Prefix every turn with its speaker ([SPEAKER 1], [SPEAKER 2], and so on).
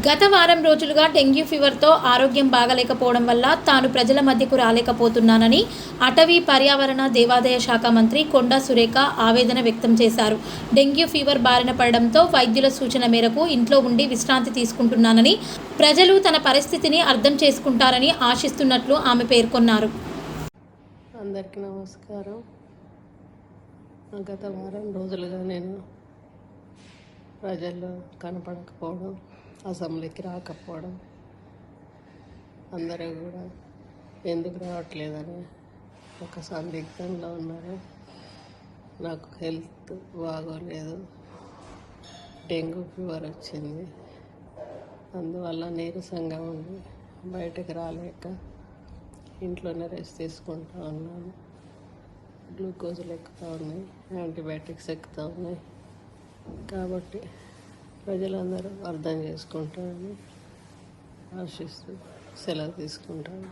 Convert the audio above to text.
[SPEAKER 1] గత వారం రోజులుగా డెంగ్యూ ఫీవర్తో ఆరోగ్యం బాగలేకపోవడం వల్ల తాను ప్రజల మధ్యకు రాలేకపోతున్నానని అటవీ పర్యావరణ దేవాదాయ శాఖ మంత్రి కొండా సురేఖ ఆవేదన వ్యక్తం చేశారు. డెంగ్యూ ఫీవర్ బారిన పడడంతో వైద్యుల సూచన మేరకు ఇంట్లో ఉండి విశ్రాంతి తీసుకుంటున్నానని, ప్రజలు తన పరిస్థితిని అర్థం చేసుకుంటారని ఆశిస్తున్నట్లు ఆమె పేర్కొన్నారు.
[SPEAKER 2] అందరికీ నమస్కారం. గత వారం రోజులుగా నేను ప్రజల్లో కనపడకపోవడం, అసెంబ్లీకి రాకపోవడం, అందరూ కూడా ఎందుకు రావట్లేదని ఒక సందిగ్ధంలో ఉన్నారు. నాకు హెల్త్ బాగోలేదు, డెంగ్యూ ఫీవర్ వచ్చింది. అందువల్ల నీరసంగా ఉండి బయటకు రాలేక ఇంట్లోనే రెస్ట్ తీసుకుంటూ ఉన్నాను. గ్లూకోజులు ఎక్కుతూ ఉన్నాయి, యాంటీబయాటిక్స్ ఎక్కుతూ ఉన్నాయి. కాబట్టి ప్రజలందరూ అర్థం చేసుకుంటారని ఆశిస్తూ సెలవు తీసుకుంటాను.